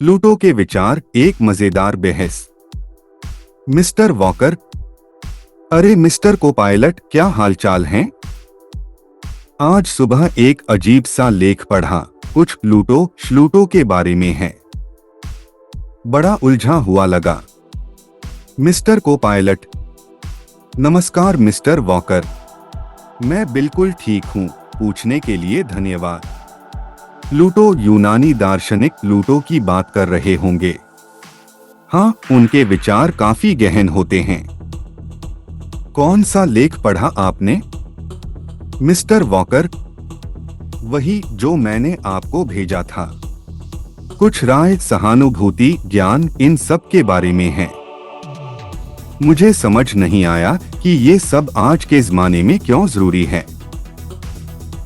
Pluto के विचार, एक मजेदार बहस। मिस्टर वॉकर, अरे मिस्टर को पायलट, क्या हालचाल हैं? आज सुबह एक अजीब सा लेख पढ़ा, कुछ प्लूटो के बारे में है। बड़ा उलझा हुआ लगा। मिस्टर को पायलट, नमस्कार मिस्टर वॉकर, मैं बिल्कुल ठीक हूँ, पूछने के लिए धन्यवाद। प्लूटो यूनानी दार्शनिक प्लूटो की बात कर रहे होंगे। हाँ, उनके विचार काफी गहन होते हैं। कौन सा लेख पढ़ा आपने? मिस्टर वॉकर, वही जो मैंने आपको भेजा था। कुछ राय, सहानुभूति, ज्ञान, इन सब के बारे में है। मुझे समझ नहीं आया कि ये सब आज के जमाने में क्यों जरूरी है।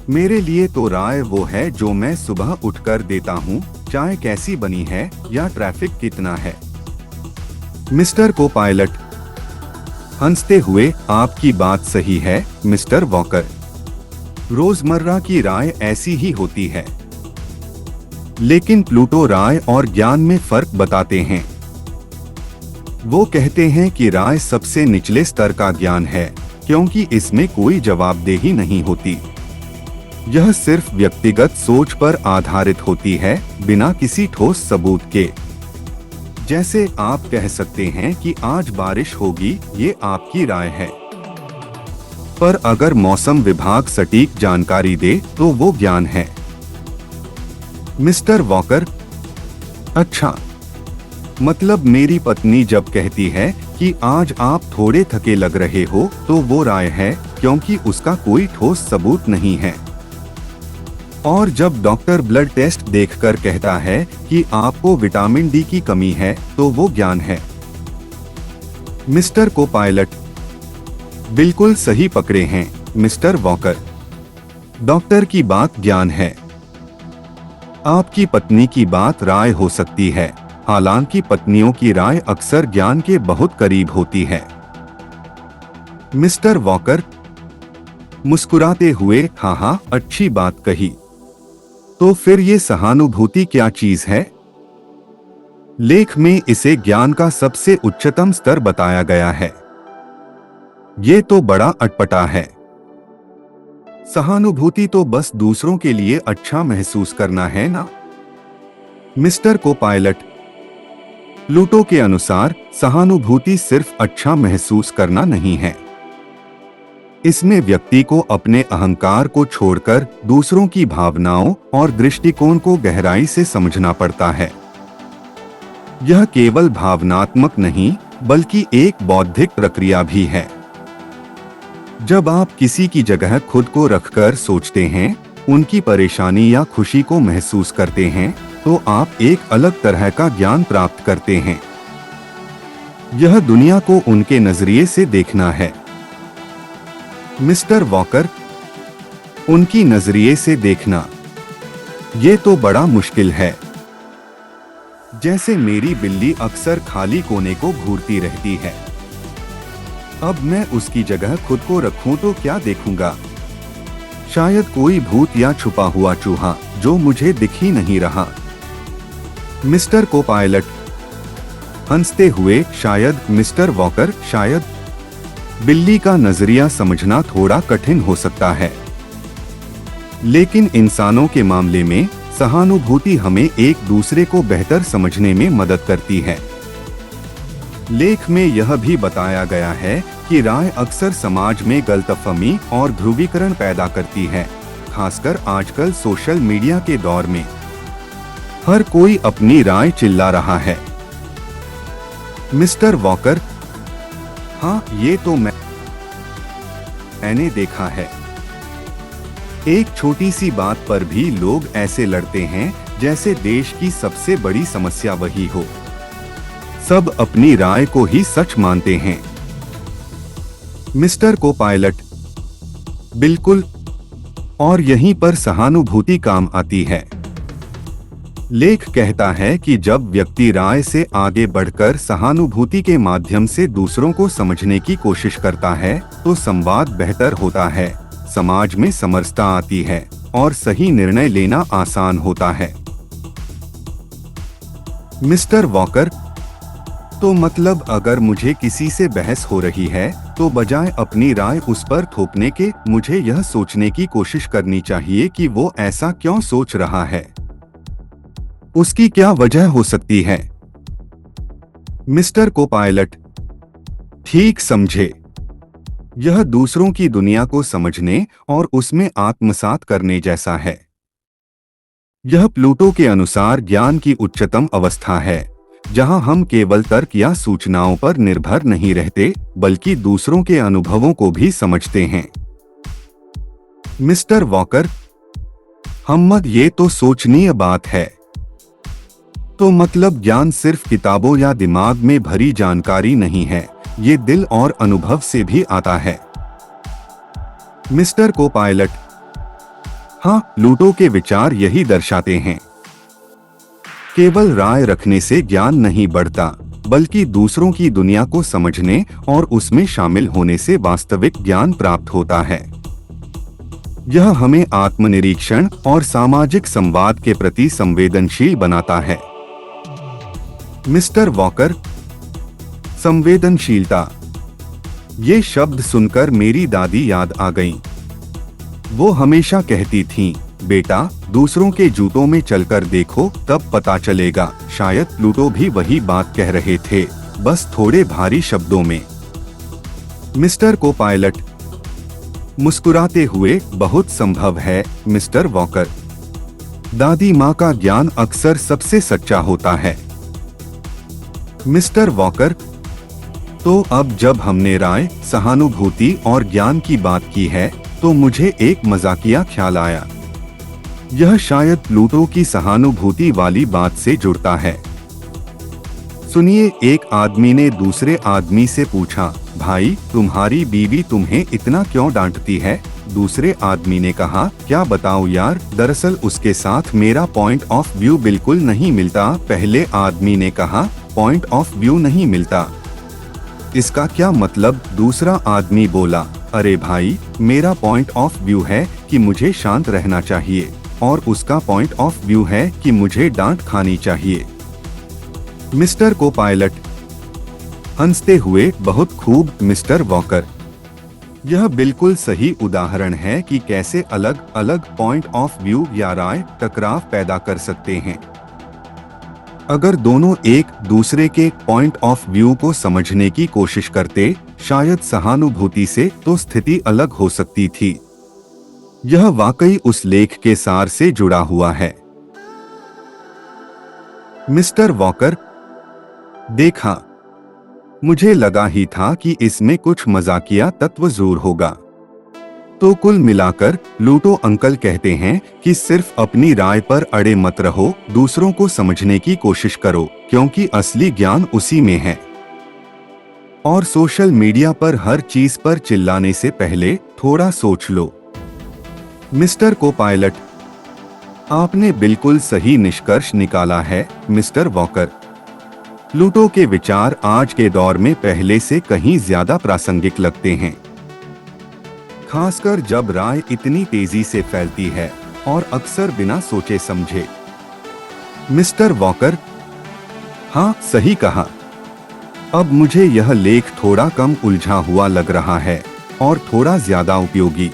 मेरे लिए तो राय वो है जो मैं सुबह उठकर देता हूँ, चाय कैसी बनी है या ट्रैफिक कितना है। मिस्टर को पायलट, हंसते हुए, आपकी बात सही है मिस्टर वॉकर, रोजमर्रा की राय ऐसी ही होती है। लेकिन प्लूटो राय और ज्ञान में फर्क बताते हैं। वो कहते हैं कि राय सबसे निचले स्तर का ज्ञान है, क्योंकि इसमें कोई जवाबदेही नहीं होती। यह सिर्फ व्यक्तिगत सोच पर आधारित होती है, बिना किसी ठोस सबूत के। जैसे आप कह सकते हैं कि आज बारिश होगी, ये आपकी राय है। पर अगर मौसम विभाग सटीक जानकारी दे तो वो ज्ञान है। मिस्टर वॉकर, अच्छा, मतलब मेरी पत्नी जब कहती है कि आज आप थोड़े थके लग रहे हो तो वो राय है, क्योंकि उसका कोई ठोस सबूत नहीं है। और जब डॉक्टर ब्लड टेस्ट देखकर कहता है कि आपको विटामिन डी की कमी है तो वो ज्ञान है। मिस्टर को पायलट, बिल्कुल सही पकड़े हैं मिस्टर वॉकर, डॉक्टर की बात ज्ञान है। आपकी पत्नी की बात राय हो सकती है, हालांकि पत्नियों की राय अक्सर ज्ञान के बहुत करीब होती है। मिस्टर वॉकर, मुस्कुराते हुए, हाँ, अच्छी बात कही। तो फिर ये सहानुभूति क्या चीज है? लेख में इसे ज्ञान का सबसे उच्चतम स्तर बताया गया है। ये तो बड़ा अटपटा है। सहानुभूति तो बस दूसरों के लिए अच्छा महसूस करना है ना? मिस्टर को पायलट, प्लूटो के अनुसार सहानुभूति सिर्फ अच्छा महसूस करना नहीं है। इसमें व्यक्ति को अपने अहंकार को छोड़कर दूसरों की भावनाओं और दृष्टिकोण को गहराई से समझना पड़ता है। यह केवल भावनात्मक नहीं, बल्कि एक बौद्धिक प्रक्रिया भी है। जब आप किसी की जगह खुद को रखकर सोचते हैं, उनकी परेशानी या खुशी को महसूस करते हैं, तो आप एक अलग तरह का ज्ञान प्राप्त करते हैं। यह दुनिया को उनके नजरिए से देखना है। मिस्टर वॉकर, उनकी नजरिए से देखना, ये तो बड़ा मुश्किल है। जैसे मेरी बिल्ली अक्सर खाली कोने को घूरती रहती है। अब मैं उसकी जगह खुद को रखूं तो क्या देखूंगा? शायद कोई भूत या छुपा हुआ चूहा जो मुझे दिख ही नहीं रहा। मिस्टर को पायलट, हंसते हुए, शायद मिस्टर वॉकर, शायद बिल्ली का नजरिया समझना थोड़ा कठिन हो सकता है। लेकिन इंसानों के मामले में सहानुभूति हमें एक दूसरे को बेहतर समझने में मदद करती है। लेख में यह भी बताया गया है कि राय अक्सर समाज में गलतफहमी और ध्रुवीकरण पैदा करती है, खासकर आजकल सोशल मीडिया के दौर में। हर कोई अपनी राय चिल्ला रहा है। मिस्टर वॉकर, हाँ, ये तो मैंने देखा है। एक छोटी सी बात पर भी लोग ऐसे लड़ते हैं जैसे देश की सबसे बड़ी समस्या वही हो। सब अपनी राय को ही सच मानते हैं। मिस्टर को पायलट, बिल्कुल, और यहीं पर सहानुभूति काम आती है। लेख कहता है कि जब व्यक्ति राय से आगे बढ़कर सहानुभूति के माध्यम से दूसरों को समझने की कोशिश करता है तो संवाद बेहतर होता है, समाज में समरसता आती है और सही निर्णय लेना आसान होता है। मिस्टर वॉकर, तो मतलब अगर मुझे किसी से बहस हो रही है तो बजाय अपनी राय उस पर थोपने के मुझे यह सोचने की कोशिश करनी चाहिए कि वो ऐसा क्यों सोच रहा है, उसकी क्या वजह हो सकती है। मिस्टर को-पायलट, ठीक समझे। यह दूसरों की दुनिया को समझने और उसमें आत्मसात करने जैसा है। यह प्लूटो के अनुसार ज्ञान की उच्चतम अवस्था है, जहां हम केवल तर्क या सूचनाओं पर निर्भर नहीं रहते बल्कि दूसरों के अनुभवों को भी समझते हैं। मिस्टर वॉकर, हमद, ये तो सोचनीय बात है। तो मतलब ज्ञान सिर्फ किताबों या दिमाग में भरी जानकारी नहीं है, ये दिल और अनुभव से भी आता है। मिस्टर को-पायलट, हाँ, प्लूटो के विचार यही दर्शाते हैं। केवल राय रखने से ज्ञान नहीं बढ़ता, बल्कि दूसरों की दुनिया को समझने और उसमें शामिल होने से वास्तविक ज्ञान प्राप्त होता है। यह हमें आत्मनिरीक्षण और सामाजिक संवाद के प्रति संवेदनशील बनाता है। मिस्टर वॉकर, संवेदनशीलता, ये शब्द सुनकर मेरी दादी याद आ गईं। वो हमेशा कहती थीं, बेटा, दूसरों के जूतों में चलकर देखो, तब पता चलेगा। शायद प्लूटो भी वही बात कह रहे थे, बस थोड़े भारी शब्दों में। मिस्टर को-पायलट, मुस्कुराते हुए, बहुत संभव है मिस्टर वॉकर। दादी माँ का ज्ञान अक्सर सबसे सच्चा होता है। मिस्टर वॉकर, तो अब जब हमने राय, सहानुभूति और ज्ञान की बात की है, तो मुझे एक मजाकिया ख्याल आया। यह शायद प्लूटो की सहानुभूति वाली बात से जुड़ता है। सुनिए, एक आदमी ने दूसरे आदमी से पूछा, भाई, तुम्हारी बीवी तुम्हें इतना क्यों डांटती है? दूसरे आदमी ने कहा, क्या बताऊं यार, दरअसल उसके साथ मेरा पॉइंट ऑफ व्यू बिल्कुल नहीं मिलता। पहले आदमी ने कहा, पॉइंट ऑफ व्यू नहीं मिलता, इसका क्या मतलब? दूसरा आदमी बोला, अरे भाई, मेरा पॉइंट ऑफ व्यू है कि मुझे शांत रहना चाहिए और उसका पॉइंट ऑफ व्यू है कि मुझे डांट खानी चाहिए। मिस्टर को-पायलट, हंसते हुए, बहुत खूब मिस्टर वॉकर। यह बिल्कुल सही उदाहरण है कि कैसे अलग अलग पॉइंट ऑफ व्यू या राय टकराव पैदा कर सकते हैं। अगर दोनों एक दूसरे के पॉइंट ऑफ व्यू को समझने की कोशिश करते, शायद सहानुभूति से, तो स्थिति अलग हो सकती थी। यह वाकई उस लेख के सार से जुड़ा हुआ है। मिस्टर वॉकर, देखा, मुझे लगा ही था कि इसमें कुछ मजाकिया तत्व जरूर होगा। तो कुल मिलाकर प्लूटो अंकल कहते हैं कि सिर्फ अपनी राय पर अड़े मत रहो, दूसरों को समझने की कोशिश करो, क्योंकि असली ज्ञान उसी में है। और सोशल मीडिया पर हर चीज पर चिल्लाने से पहले थोड़ा सोच लो। मिस्टर को-पायलट, आपने बिल्कुल सही निष्कर्ष निकाला है मिस्टर वॉकर। प्लूटो के विचार आज के दौर में पहले से कहीं ज्यादा प्रासंगिक लगते हैं, खासकर जब राय इतनी तेजी से फैलती है और अक्सर बिना सोचे समझे। मिस्टर वॉकर, हाँ, सही कहा। अब मुझे यह लेख थोड़ा कम उलझा हुआ लग रहा है और थोड़ा ज्यादा उपयोगी,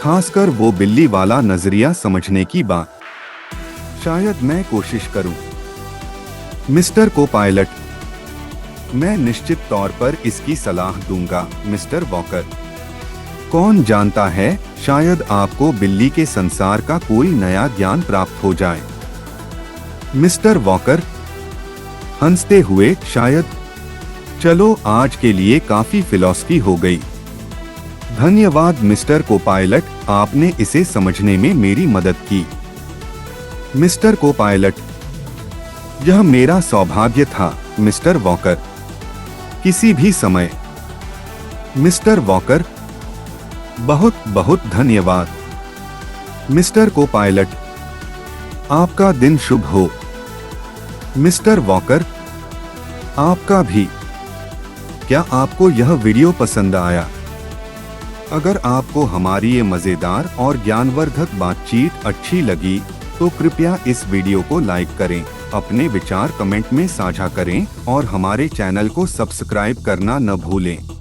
खासकर वो बिल्ली वाला नजरिया समझने की बात। शायद मैं कोशिश करूं। मिस्टर को-पायलट, मैं निश्चित तौर पर इसकी सलाह दूंगा मिस्टर वॉकर। कौन जानता है, शायद आपको बिल्ली के संसार का कोई नया ज्ञान प्राप्त हो जाए। मिस्टर वॉकर, हंसते हुए, शायद। चलो, आज के लिए काफी फिलॉसफी हो गई। धन्यवाद मिस्टर को-पायलट, आपने इसे समझने में मेरी मदद की। मिस्टर को-पायलट, यह मेरा सौभाग्य था मिस्टर वॉकर, किसी भी समय। मिस्टर वॉकर, बहुत बहुत धन्यवाद। मिस्टर को-पायलट, आपका दिन शुभ हो। मिस्टर वॉकर, आपका भी। क्या आपको यह वीडियो पसंद आया? अगर आपको हमारी ये मजेदार और ज्ञानवर्धक बातचीत अच्छी लगी, तो कृपया इस वीडियो को लाइक करें अपने विचार कमेंट में साझा करें और हमारे चैनल को सब्सक्राइब करना न भूलें।